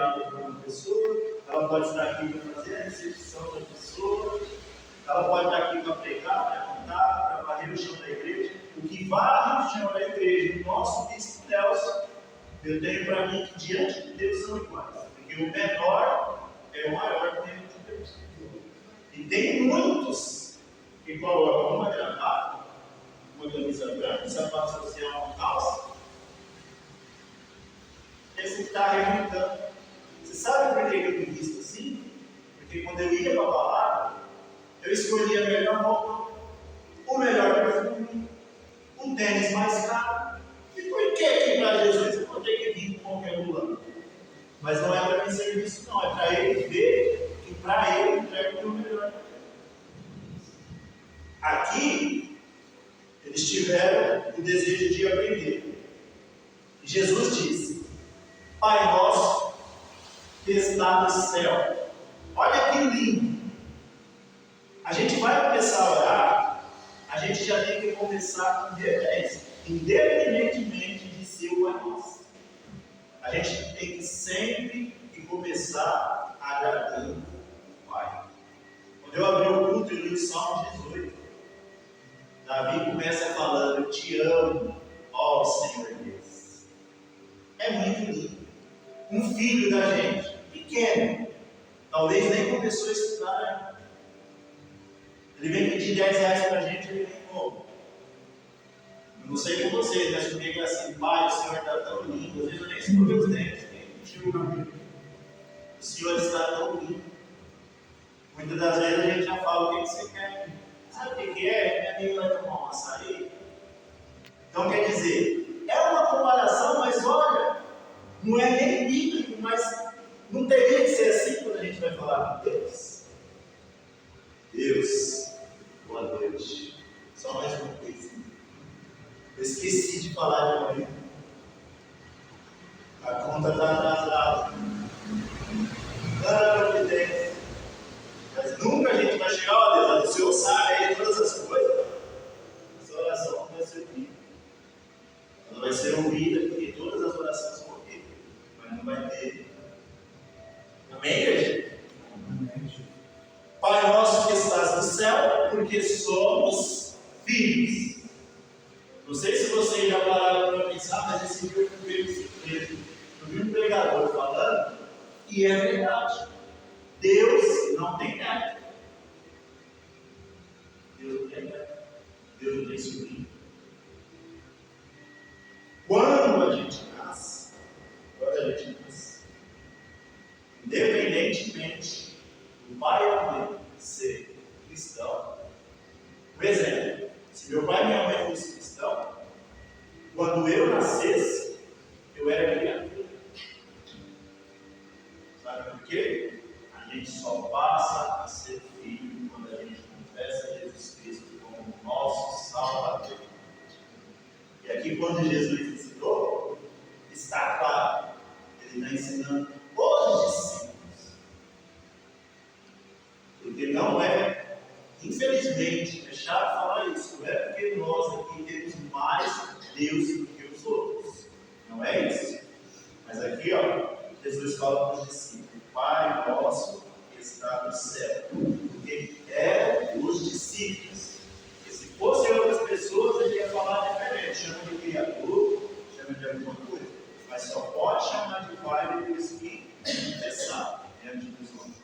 enviada por uma pessoa, ela pode estar aqui para fazer a recepção da pessoa, ela pode estar aqui para pregar, para cantar, para varrer o chão da igreja. O que varre o chão da igreja, o nosso bispo Nelson, eu tenho para mim que diante de Deus são iguais, porque o menor é o maior diante de Deus. E tem muitos que colocam uma gravata, uma camisa branca, um sapato social, uma calça. Esse está arrebentando. Você sabe por que eu me visto assim? Porque quando eu ia para a balada, eu escolhia a melhor roupa, o melhor perfume, o tênis mais caro. E por que para Jesus eu vou ter que vir com qualquer lula? Mas não é para mim ser visto, não. É para ele ver que para ele eu entrego o melhor. Aqui, eles tiveram o desejo de aprender. E Jesus disse: Pai nosso que está no céu. Olha que lindo. A gente vai começar a orar, a gente já tem que começar com reverência, independentemente de ser o Pai Nosso. A gente tem que sempre começar agradando o Pai. Quando eu abri o culto, eu li o Salmo 18. Davi começa falando: eu te amo, ó Senhor Deus. É muito lindo. Um filho da gente, pequeno, talvez nem começou a estudar ainda. Ele vem pedir 10 reais para a gente, ele vem como? Eu não sei com vocês, mas comigo é assim: Pai, o Senhor está tão lindo. Às vezes eu nem escovei os dentes, o Senhor está tão lindo. Muitas das vezes a gente já fala: o que você quer? Sabe o que é? Minha amiga vai tomar um açaí. Então quer dizer, é uma comparação, mas olha, não é nem bíblico, mas não teria que ser assim quando a gente vai falar com Deus. Deus, boa noite. Só mais uma coisa. Eu esqueci de falar de manhã. A conta está atrasada. Não providência. Mas nunca a gente vai chegar: ó Deus, o Senhor sabe aí todas as coisas. Essa oração não vai ser ouvida. Ela vai ser ouvida porque todas as orações são ouvidas, mas não vai ter. Amém, igreja? Pai nosso que estás no céu, porque somos filhos. Não sei se vocês já pararam para pensar, mas esse dia eu fui surpreso. Eu vi um pregador falando, e é verdade. Deus não tem neto. Deus não tem neto. Deus não tem sobrinho. Quando a gente nasce, independentemente do pai ou mãe ser cristão, por exemplo, se meu pai e minha mãe fossem cristãos, quando eu nascesse, eu era criatura. Sabe por quê? A gente só passa a ser filho quando a gente confessa Jesus Cristo como nosso Salvador. E aqui, quando Jesus ensinou, está claro, ele está ensinando os discípulos. Porque não é, infelizmente, é chato falar isso, não é porque nós aqui temos mais Deus do que os outros. Não é isso. Mas aqui, ó, Jesus fala para os discípulos: Pai nosso que está no céu. Porque é os discípulos. Porque se fossem outras pessoas, ele ia falar diferente. Chama de criador, chama de alguma coisa. Mas só pode chamar de Pai depois que confessar diante dos homens.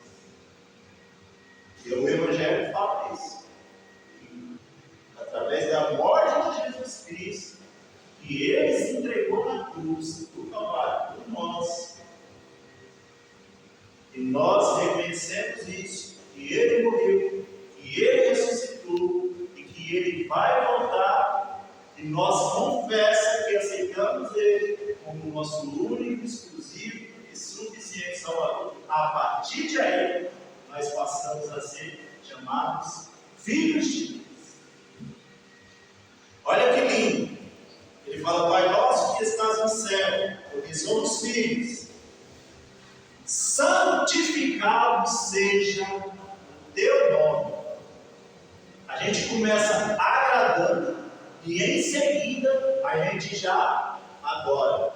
E o Evangelho fala isso. Através da morte de Jesus Cristo, que ele se entregou na cruz, do Calvário, por nós. E nós reconhecemos isso, que ele morreu, que ele ressuscitou e que ele vai voltar. E nós confessamos que aceitamos ele como nosso único, exclusivo e suficiente Salvador. A partir de aí, nós passamos a ser chamados filhos de Deus. Olha que lindo. Ele fala: Pai nosso que estás no céu, porque somos filhos. Santificado seja o teu nome. A gente começa agradando e em seguida a gente já adora.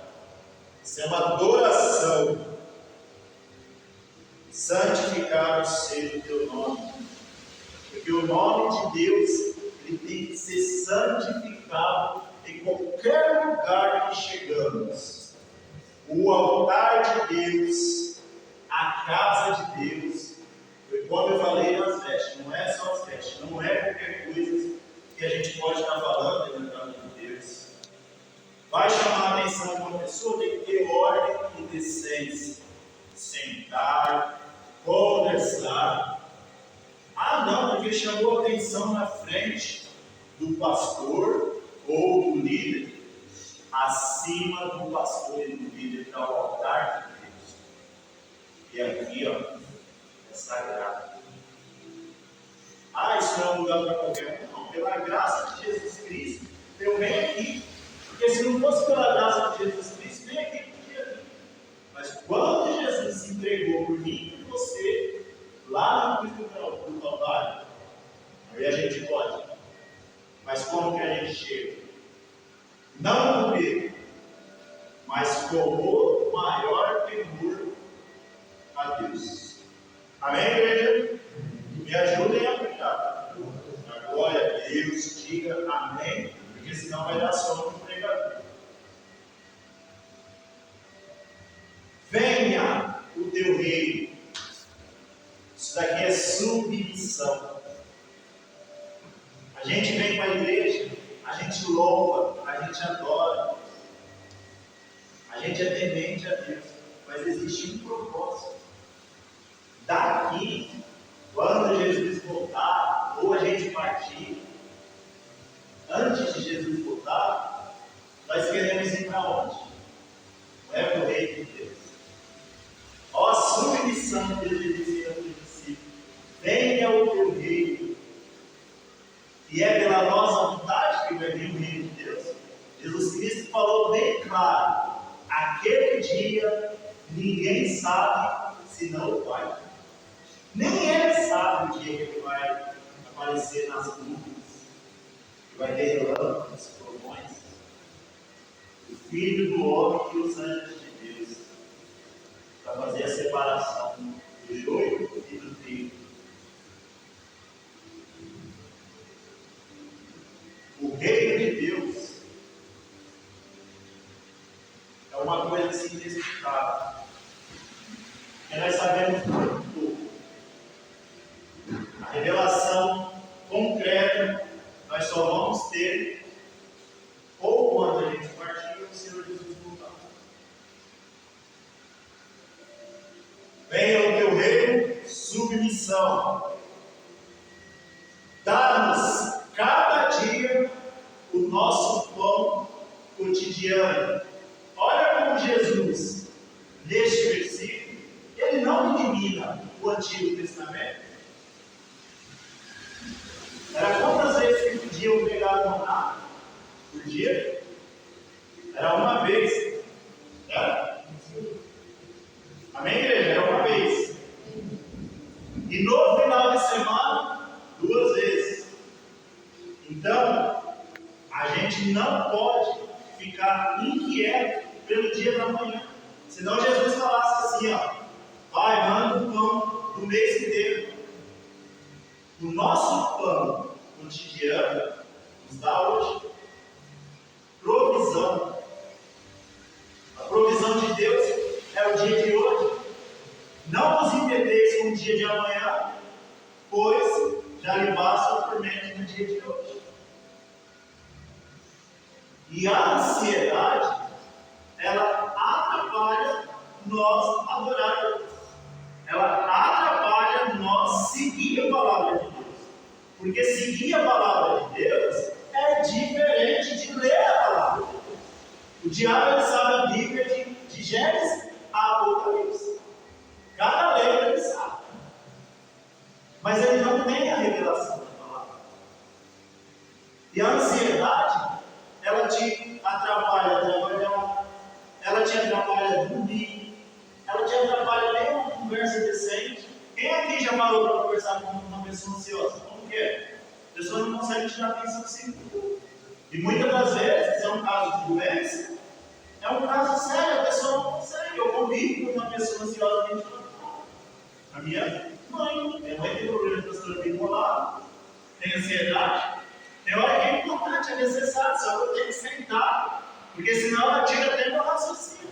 Isso é uma adoração. santificado seja o teu nome. Porque o nome de Deus, ele tem que ser santificado em qualquer lugar que chegamos. O altar de Deus, a casa de Deus, foi como eu falei nas vestes, não é só as vestes, não é qualquer coisa que a gente pode estar falando na casa de Deus. Vai chamar a atenção de uma pessoa, tem que ter ordem e decência. Sentar, conversar. Ah, não, porque chamou a atenção na frente do pastor ou do líder. Acima do pastor e do líder está o altar de Deus. E aqui, ó, é sagrado. Ah, isso não é um lugar para qualquer um. Não, pela graça de Jesus Cristo, eu venho aqui. Porque se não fosse pela graça de Jesus Cristo, vem aqui podia vir. Mas quando Jesus se entregou por mim e por você, lá na cruz do Calvário, aí a gente pode. Mas como que a gente chega? Não com medo, mas com o maior temor a Deus. Amém, igreja? Me ajudem a aplicar. A glória a Deus, diga amém, porque senão vai dar sono no pregador. Venha o teu reino. Isso daqui é submissão. A gente vem para a igreja, a gente louva, a gente adora, a gente é temente a Deus, mas existe um propósito. Daqui, quando Jesus voltar, ou a gente partir, antes de Jesus voltar, nós queremos ir para onde? Não é para o reino de Deus. Ó, a submissão que ele dizia no princípio: venha o teu reino. E é pela nossa vontade que vai vir o reino de Deus. Jesus Cristo falou bem claro: aquele dia ninguém sabe senão o Pai. Nem ele sabe o dia que ele vai aparecer nas nuvens, que vai ter relâmpagos, trovões. O Filho do Homem e os anjos de Deus, para fazer a separação do joio e do trigo. O reino de Deus é uma coisa assim inexplicável. E nós sabemos muito pouco. A revelação concreta nós só vamos ter ou quando a gente partir ou o Senhor Jesus voltar. Venha o teu reino, submissão. Dá-nos cada dia o nosso pão cotidiano. Olha como Jesus, neste versículo, ele não elimina o Antigo Testamento. Era quantas vezes que podiam pegar o maná por dia? Era uma vez. Era? Amém, igreja? Era uma vez. E no final de semana, 2 vezes. Então, a gente não pode ficar inquieto pelo dia da manhã. Senão Jesus falasse assim, ó: Pai, manda o pão do mês inteiro. O nosso pão cotidiano nos dá hoje provisão. A provisão de Deus é o dia de hoje. Não vos impedeis com o dia de amanhã, pois já lhe basta o tormento no dia de hoje. E a ansiedade, ela atrapalha nós adorar a Deus. Ela atrapalha nós seguir a palavra de Deus. Porque seguir a palavra de Deus é diferente de ler a palavra de Deus. O diabo sabe a Bíblia de Gênesis a Apocalipse. Cada letra ele sabe. Mas ele não tem a revelação da palavra. E a ansiedade, ela te atrapalha a trabalhar, ela te atrapalha a dormir, ela te atrapalha nem uma conversa decente. Quem aqui já parou para conversar com uma pessoa ansiosa? Como que é? A pessoa não consegue tirar atenção de si. E muitas das vezes é um caso de doença, é um caso sério, a pessoa não consegue. Eu convivo com uma pessoa ansiosa dentro de uma. A minha mãe tem problema de transtorno bipolar, tem ansiedade. Tem hora que é importante, é necessário, só que eu tenho que sentar, porque senão ela tira até meu raciocínio.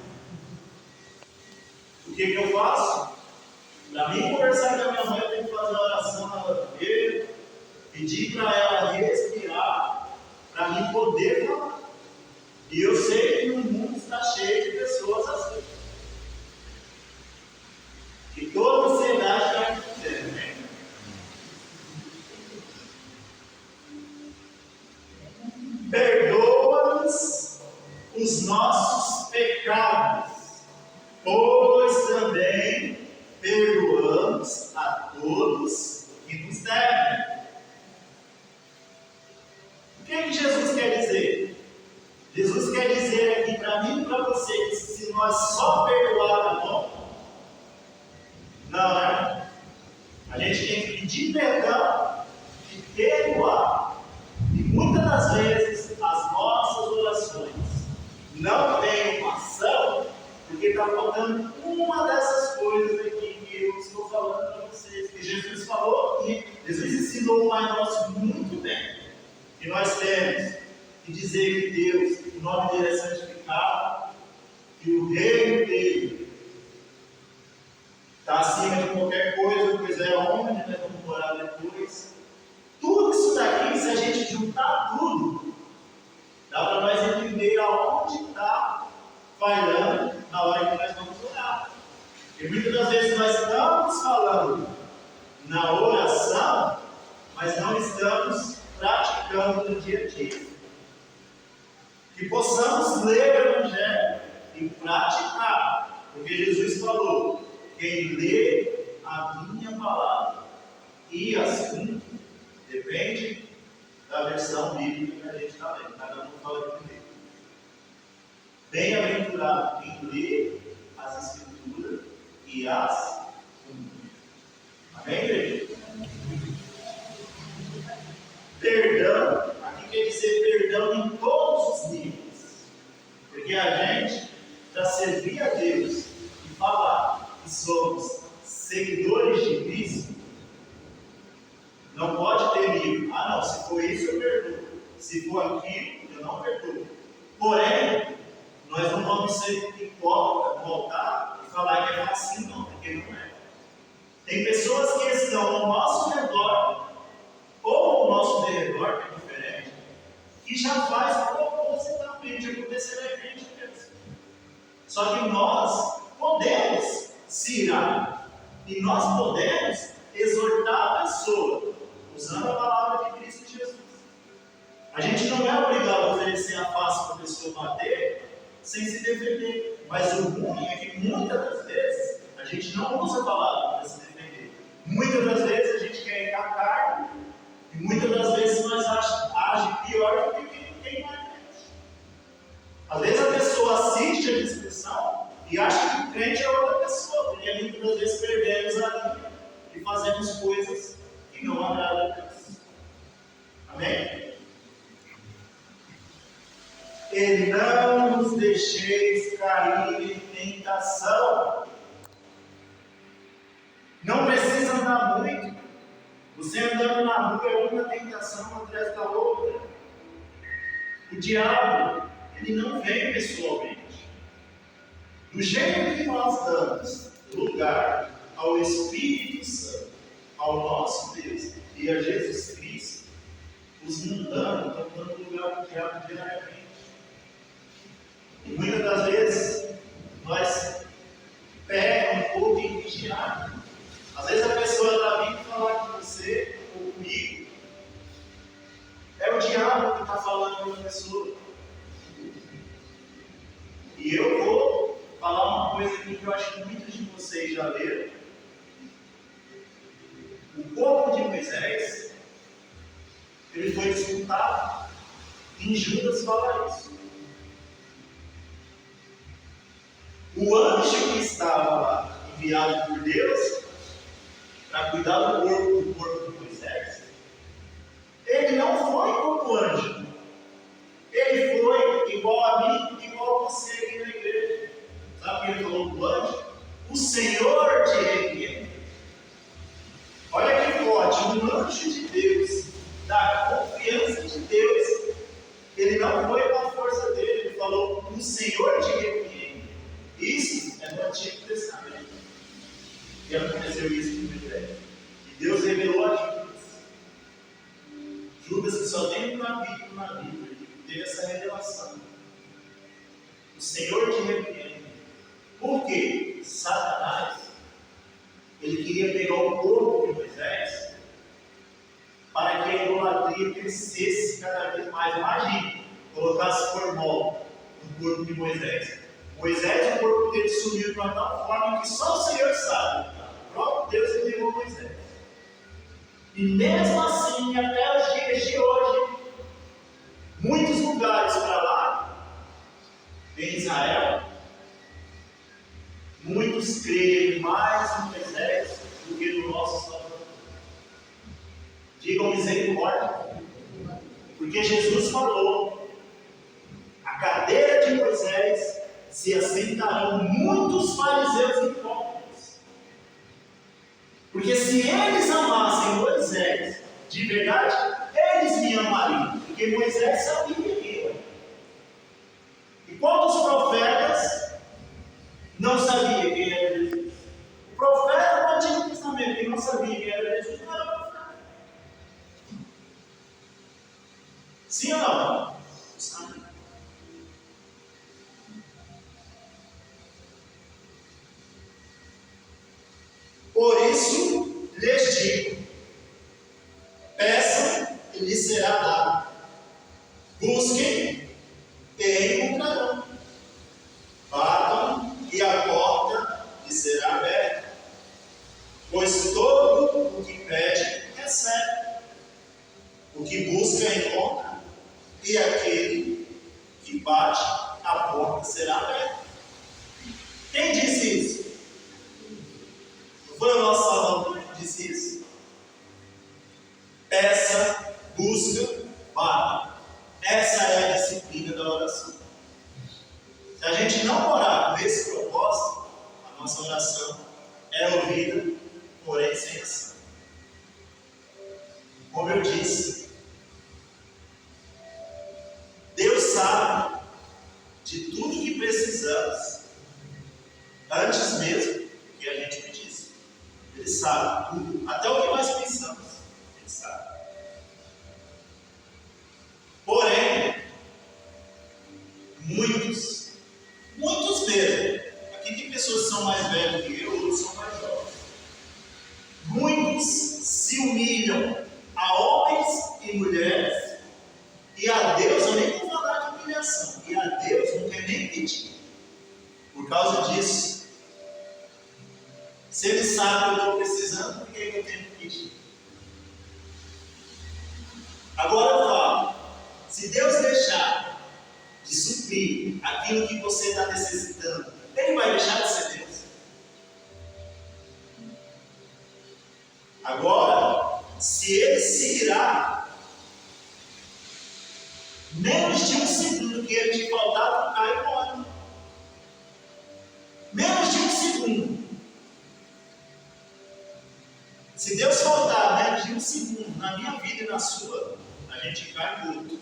O que eu faço? Para mim conversar com a minha mãe, eu tenho que fazer uma oração na bandeira, pedir para ela respirar, para mim poder falar. E eu sei que o mundo está cheio de pessoas assim. Que toda ansiedade vai acontecer, né? Perdoa-nos os nossos pecados, pois também perdoamos a todos que nos devem. O que Jesus quer dizer? Jesus quer dizer aqui para mim e para você que se nós só perdoarmos, não, né? A gente tem que pedir perdão e perdoar. E muitas das vezes as nossas orações não têm uma ação porque está faltando uma dessas coisas aqui que eu estou falando para vocês. Que Jesus falou e Jesus ensinou o Pai Nosso muito bem. E nós temos que dizer que Deus, o nome dele é santificado, que o reino dele está acima de qualquer coisa, pois é onde nós vamos morar depois. Tudo isso daqui, se a gente juntar tudo, dá para nós entender aonde está falhando na hora que nós vamos orar. E muitas das vezes nós estamos falando na oração, mas não estamos praticando no dia a dia. Que possamos ler o Evangelho e praticar, porque Jesus falou: quem lê a minha palavra e assim, depende da versão bíblica que a gente está lendo, cada um fala de primeiro. Bem-aventurado quem lê as Escrituras e as cumpre. Amém, igreja? Perdão, aqui quer dizer perdão em todos os níveis, porque a gente, para servir a Deus e falar que somos seguidores de Cristo, não pode ter nível. Ah, não, se for isso eu perdoo, se for aquilo eu não perdoo. Porém, nós não vamos ser hipócritas, voltar e falar que é assim, não, porque não é. Tem pessoas que estão ao nosso redor, ou ao nosso derredor, que é diferente, que já faz propositalmente acontecer a gente mesmo. Só que nós podemos se irar, e nós podemos exortar a pessoa, usando a palavra de Cristo Jesus. A gente não é obrigado a oferecer a face para a pessoa bater sem se defender. Mas o ruim é que muitas das vezes a gente não usa a palavra para se defender. Muitas das vezes a gente quer ir a carne e muitas das vezes nós age pior do que quem não é crente. Às vezes a pessoa assiste a discussão e acha que o crente é outra pessoa, porque muitas das vezes perdemos a linha e fazemos coisas que não agradam a Deus. Amém? E não nos deixeis cair em tentação. Não precisa andar muito. Você andando na rua é uma tentação atrás da outra. O diabo, ele não vem pessoalmente. Do jeito que nós damos lugar ao Espírito Santo, ao nosso Deus e a Jesus Cristo, os mundanos estão dando lugar ao diabo diariamente. E muitas das vezes nós pegamos um pouco em vigiar. Às vezes a pessoa está vindo falar com você ou comigo. É o diabo que está falando com a pessoa. E eu vou falar uma coisa aqui que eu acho que muitos de vocês já leram. O povo de Moisés, ele foi disputado. Em Judas fala isso. O anjo que estava lá, enviado por Deus, para cuidar do corpo de Moisés, ele não foi como anjo. Ele foi igual a mim, igual a você aqui na igreja. Sabe o que ele falou do anjo? O Senhor te repreende. anjo de Deus, da confiança de Deus, ele não foi com a força dele, ele falou: o Senhor te repreende. Isso é no Antigo Testamento. E aconteceu isso com Moisés. E Deus revelou a Judas. Judas, que só tem um capítulo na Bíblia, teve essa revelação. O Senhor te repreende. Por quê? Satanás, ele queria pegar o corpo de Moisés para que a idolatria crescesse cada vez mais. Imagine, colocasse formol no corpo de Moisés. Moisés, o corpo dele sumiu de uma tal forma que só o Senhor sabe. O próprio Deus revelou Moisés. E mesmo assim, até os dias de hoje, muitos lugares para lá, em Israel, muitos creem mais em Moisés do que no nosso Salvador. Digam misericórdia. Porque Jesus falou: a cadeira de Moisés se assentarão muitos fariseus hipócritas. Porque se eles amassem Moisés de verdade, eles me amariam. Porque Moisés sabia quem era. E quantos profetas não sabiam quem era Jesus? O profeta do Antigo Testamento que não sabia quem era Jesus não era profeta. Sim ou não? Sabe? Por isso lhes digo: peçam e lhes será dado, busquem e encontrarão, batam e a porta lhes será aberta. Pois todo o que pede recebe, o que busca encontra, e aquele que bate a porta será aberta. Quem disse isso? Foi o nosso Salvador que disse isso. Peça, busca, bata. Essa é a disciplina da oração. Se a gente não orar com esse propósito, a nossa oração é ouvida, porém sem ação. Como eu disse, Deus sabe de tudo que precisamos antes mesmo que a gente pedisse. Ele sabe tudo, até o que nós pensamos, Ele sabe. Porém, muitos mesmo, aqui tem pessoas que são mais velhas que eu, outros são mais jovens. Muitos se humilham a homens e mulheres, e a Deus, eu nem vou falar de humilhação, e a Deus não quer nem pedir. Por causa disso, se Ele sabe que eu estou precisando, por que eu tenho que pedir? Agora eu falo, se Deus deixar de suprir aquilo que você está necessitando, Ele vai deixar de ser Deus? Agora, se Ele se irá, menos de um segundo que Ele te faltar, tu cai e morre. Menos de um segundo. Se Deus faltar menos de um segundo na minha vida e na sua, a gente cai morto.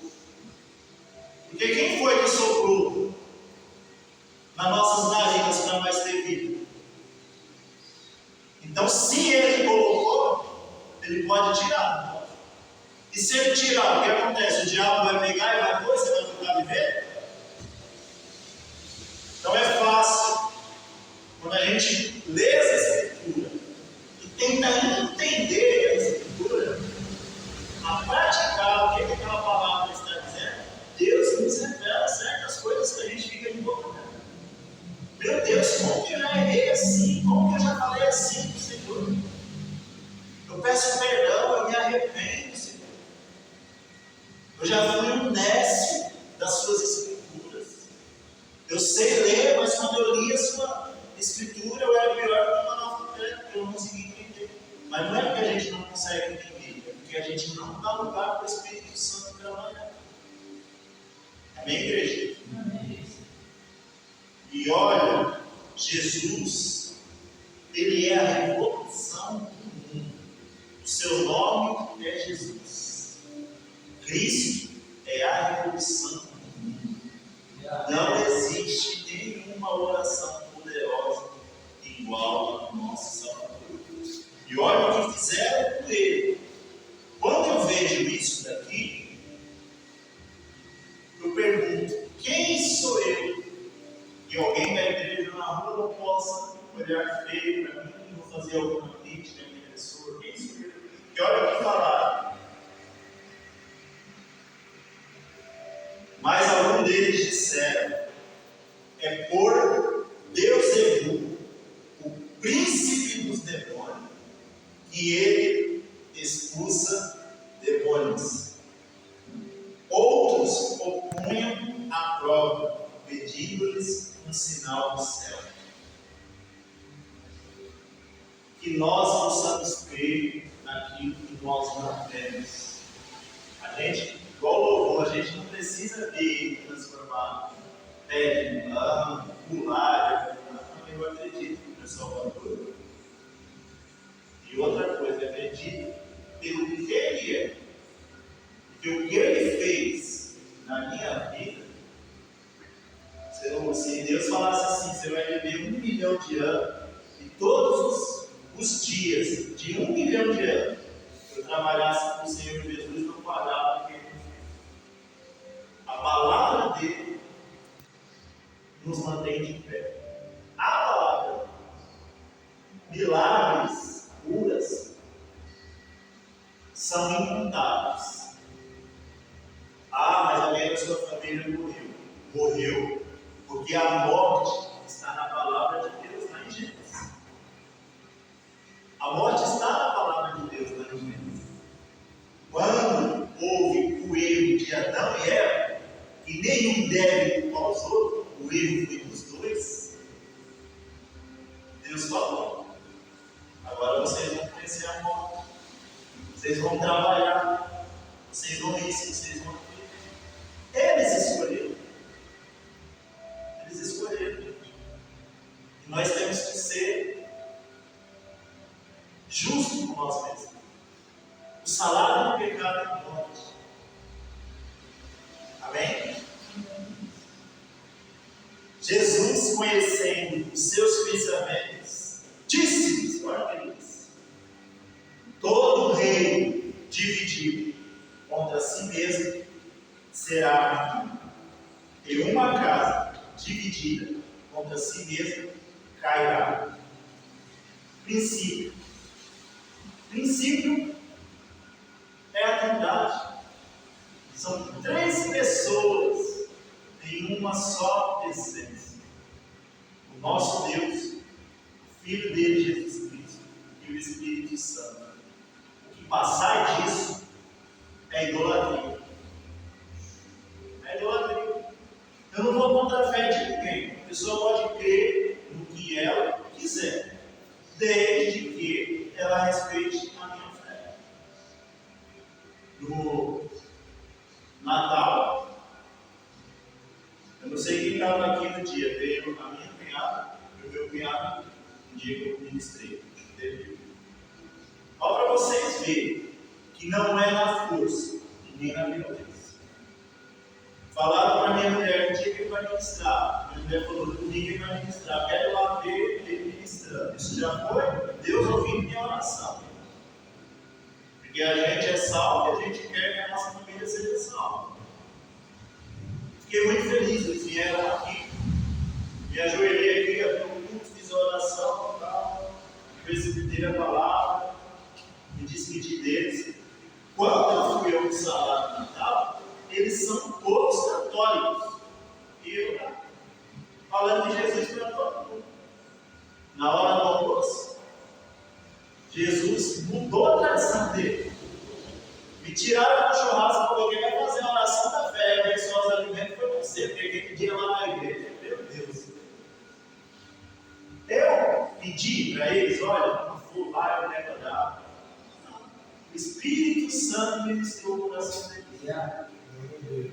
Porque quem foi que soprou nas nossas narinas para nós ter vida? Então, se Ele colocou, Ele pode tirar, não pode? E se Ele tirar, o que acontece? O diabo vai pegar e vai pôr, você vai ficar viver? Então é fácil, quando a gente lê essa Escritura e tenta entender a Escritura, a praticar o que aquela palavra está dizendo, Deus nos revela certas coisas que a gente fica de boca aberta. Meu Deus, como que eu já errei assim? Como que eu já falei assim com o Senhor? Eu peço perdão, eu me arrependo, Senhor. Eu já fui um nécio das suas Escrituras. Eu sei ler, mas quando eu li a sua Escritura, eu era pior que uma analfabeto, porque eu não conseguia entender. Mas não é porque a gente não consegue entender, é porque a gente não dá lugar para o Espírito Santo trabalhar. Amém, igreja? Amém. E olha, Jesus, Ele é a revolução do mundo. seu nome é Jesus. Cristo é a revolução. Não existe nenhuma oração poderosa igual a nosso Salvador. E olha o que fizeram com ele. Quando eu vejo isso daqui, eu pergunto: quem sou eu? E alguém da igreja na rua não possa olhar feio para mim e vou fazer alguma crítica à minha pessoa. Quem sou eu? E olha o que falaram. Mas alguns deles disseram: é por Beelzebul, o príncipe dos demônios, que ele expulsa demônios. Outros o punham à prova, pedindo-lhes um sinal do céu. Que nós possamos crer naquilo que nós não temos. A gente, igual louvor, a gente não precisa ver transformar pele em lã, pular. Eu acredito no Salvador. E outra coisa, eu acredito pelo que ele é. Porque o que ele fez na minha vida, se Deus falasse assim: você vai viver 1 milhão de anos, e todos os dias de 1 milhão de anos eu trabalhasse com o Senhor Jesus, não pagava, porque a palavra dele nos mantém de pé. A palavra, milagres, curas, são incontáveis. Ah, mas alguém da sua família morreu. Morreu porque a morte está na palavra de Deus, lá em Gênesis. A morte está na palavra de Deus, lá em Gênesis. Quando houve o erro de Adão e Eva, e nenhum deve culpar aos outros, o erro foi dos dois, Deus falou: agora vocês vão conhecer a morte, vocês vão trabalhar, vocês vão isso, vocês vão aquilo. Eles escolheram. Eles escolheram. E nós temos que ser justos com nós mesmos. O salário do pecado é morte. Amém? Jesus, conhecendo os seus pensamentos, disse-lhes: olha o que ele disse: todo reino dividido contra si mesmo será abatido, e uma casa dividida contra si mesma cairá. Princípio é a Trindade. São 3 pessoas em uma só essência: o nosso Deus, o Filho dele, Jesus Cristo, e o Espírito Santo. O que passar disso é idolatria. É idolatria. Eu não vou contra a fé de ninguém. A pessoa pode crer no que ela quiser, desde que ela respeite a minha fé. No Natal, eu não sei quem estava aqui no dia, veio a minha cunhada e o meu cunhado no dia que eu ministrei. Olha para vocês verem que não é na força e nem na violência. Falaram para minha mulher: no dia que ele vai ministrar, minha mulher falou: no dia que ele vai ministrar, quero lá ver ele ministrando. Isso já foi Deus ouvindo minha oração. Porque a gente é salvo e a gente quer que a nossa família seja salva. Fiquei muito feliz, eles vieram aqui, me ajoelhei aqui, abri um culto, fiz a oração, tal, recebi a palavra, me despedi deles. Quando eu fui ao salário do Natal, eles são todos católicos. E eu falando de Jesus para todo mundo. Na hora do almoço, Jesus mudou a tradição dele. Me tiraram do churrasco, falou: quem vai fazer a oração da fé, abençoar os alimentos foi você, porque aquele dia lá na igreja, meu Deus. Eu pedi para eles: olha, não for lá, eu nego a dar. O Espírito Santo ministrou o coração deles.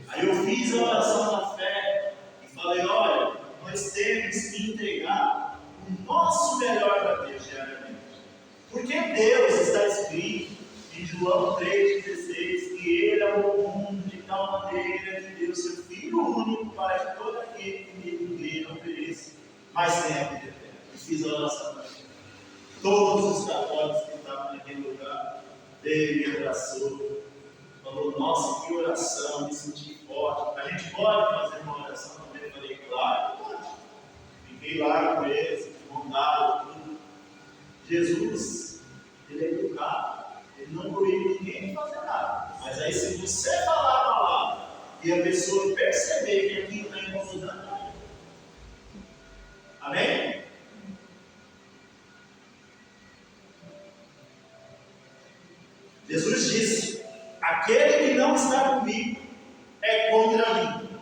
Aí eu fiz a oração da fé e falei: olha, nós temos que entregar o nosso melhor para Deus diariamente. Porque Deus está escrito em João 3,16, que Ele amou o mundo de tal maneira que deu seu Filho único para que todo aquele que nele crê não pereça, mas tenha a vida eterna. E fiz a oração para ele. Todos os católicos que estavam naquele lugar, veio e abraçou, falou: nossa, que oração, me senti forte. A gente pode fazer uma oração também? Eu falei: claro, pode. Fiquei lá com eles, mandado tudo. Jesus, ele é educado, ele não proíbe ninguém de fazer nada. Mas aí, se você falar a palavra e a pessoa perceber que aquilo está incomodando, amém? Jesus disse: aquele que não está comigo é contra mim,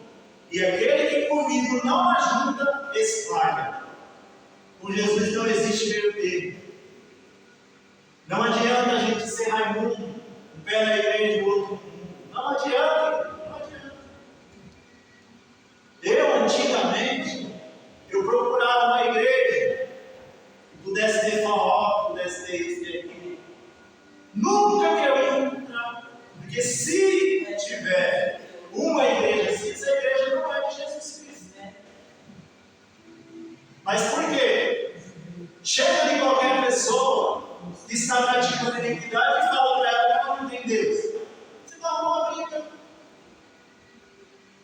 e aquele que comigo não ajuda, espalha. Com Jesus não existe meio termo. Não adianta a gente ser Raimundo, um pé na igreja e o outro. Não adianta, não adianta. Eu, antigamente, eu procurava uma igreja que pudesse ter forró, pudesse ter isso e aquilo. Nunca que eu ia encontrar. Porque se tiver uma igreja assim, essa igreja não é de Jesus Cristo. Mas por quê? Chega de qualquer pessoa que está praticando iniquidade e fala para ela que ela não tem Deus. Você vai arrumar uma briga.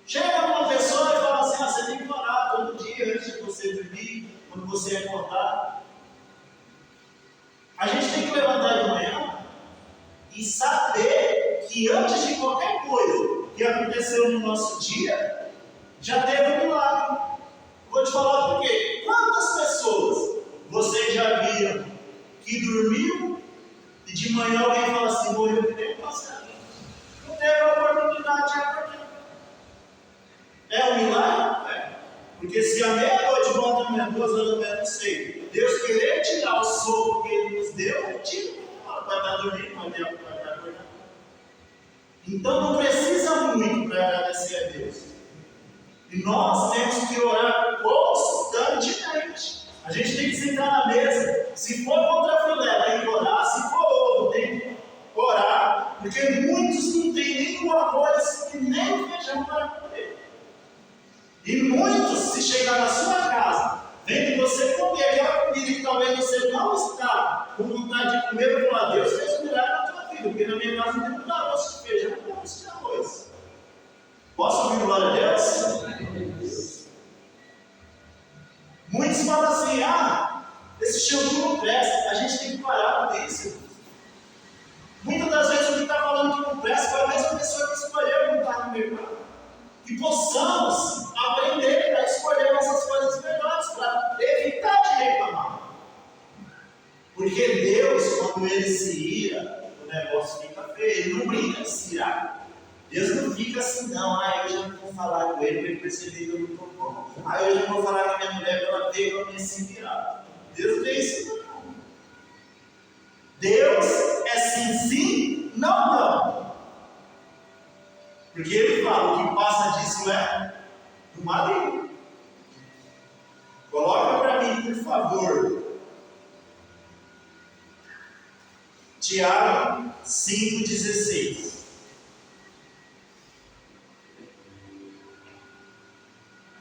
Chega uma pessoa e fala assim: você tem que orar todo dia antes de você dormir, quando você acordar. A gente tem que levantar de manhã e saber que antes de qualquer coisa que aconteceu no nosso dia, já teve um milagre. Vou te falar por quê. Quantas pessoas vocês já viram que dormiu e de manhã alguém fala assim: morreu de tempo passado? Não teve a oportunidade de acordar. É um milagre? É. Porque se a meia-noite, uma da manhã, 2 horas da manhã, não sei, Deus querer tirar o sono que Ele nos deu, tira. Vai estar dormindo, vai estar acordando. Então não precisa muito para agradecer a Deus. E nós temos que orar constantemente. A gente tem que sentar na mesa. Se for contra filé, tem que orar. Se for ovo, tem que orar. Porque muitos não têm nem o arroz e nem o feijão para comer. E muitos, se chegar na sua casa, vem que você comer aquela comida que talvez você não está com vontade de comer, eu vou falar: Deus fez um milagre na tua vida. Porque na minha casa não tem um arroz de feijão, não tem arroz de arroz. Posso ouvir glória a Deus? Muitos falam assim: esse shampoo não presta. A gente tem que parar com isso. Muitas das vezes o que está falando que não presta foi a mesma pessoa que escolheu não estar no mercado. Que possamos aprender a escolher essas coisas melhores para evitar de reclamar. Porque Deus, quando Ele se ira, o negócio fica feio. Ele não brinca de se irar. Deus não fica assim: não, eu já não vou falar com ele para ele perceber que eu não estou bom. Eu já não vou falar com a minha mulher para ela ver que eu me sinto irado. Deus não tem isso não. Deus é sim, sim, não, não. Porque Ele fala: o que passa disso é do maligno. Coloca para mim, por favor, Tiago 5,16.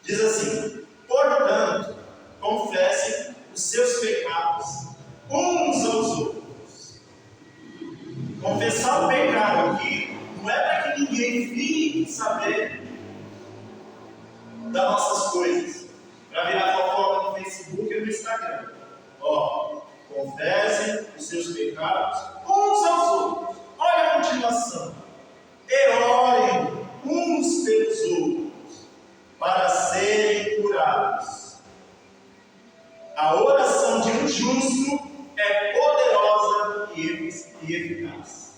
Diz assim: portanto, confessem os seus pecados uns aos outros. Confessar o pecado aqui não é para que ninguém fique saber das nossas coisas, para virar fofoca no Facebook e no Instagram. Confessem os seus pecados uns aos outros. Olha a continuação. E orem uns pelos outros, para serem curados. A oração de um justo é poderosa e eficaz.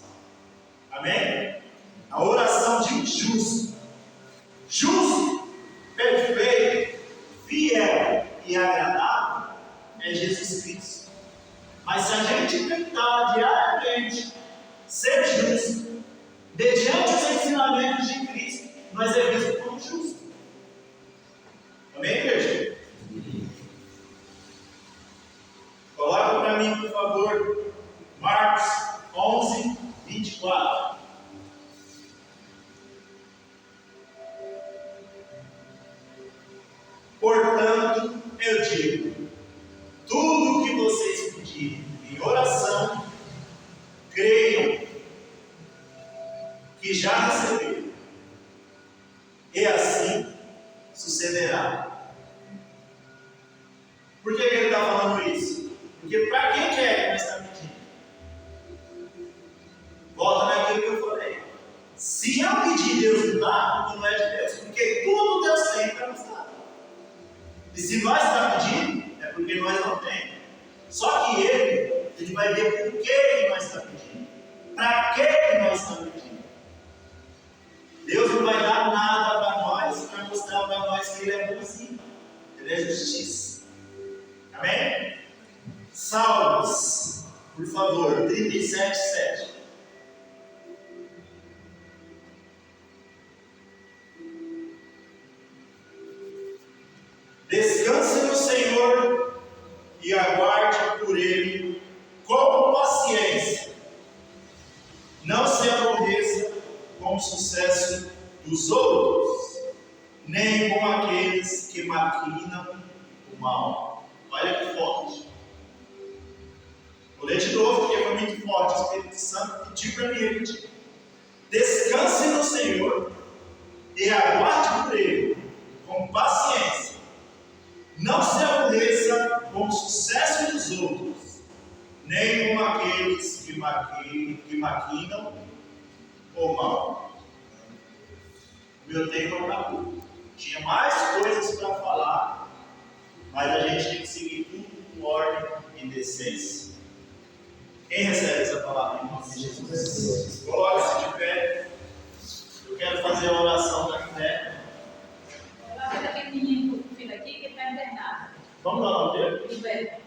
Amém? A oração de um justo, perfeito, fiel e agradável, é Jesus Cristo. Mas se a gente tentar diariamente ser justo, mediante os ensinamentos de Cristo, nós é visto como justo. Amém, igreja? Coloca para mim, por favor, Marcos 11, 24. Portanto, eu digo, tudo o que vocês pedirem em oração, creiam que já receberam, e assim sucederá. Por que ele está falando isso? Porque para quem que é que nós estamos pedindo? Volta naquilo que eu falei. Se eu pedir, Deus não dá, não é de Deus, porque tudo Deus tem para nos dar. E se nós estamos pedindo, é porque nós não temos. Só que ele vai ver por que nós estamos pedindo. Para que nós estamos pedindo. Deus não vai dar nada para nós, para mostrar para nós que Ele é bonzinho. Ele é justiça. Amém? Salmos, por favor, 37:7. Descanse no Senhor e aguarde por Ele com paciência. Não se aborreça com o sucesso dos outros, nem com aqueles que maquinam o mal. Olha que forte. Vou ler de novo porque foi muito forte. O Espírito Santo pediu para mim repetir. Descanse no Senhor e aguarde por Ele com paciência. Não se aborreça com o sucesso dos outros, nem com aqueles que maquinam o mal. O meu tempo acabou. Tinha mais coisas para falar, mas a gente tem que seguir tudo com ordem e decência. Quem recebe essa palavra em nome de Jesus? Coloque-se de pé. Eu quero fazer a oração da fé. Aquele menino, filho aqui, que está internado. Vamos lá, meu Deus. Gilberto.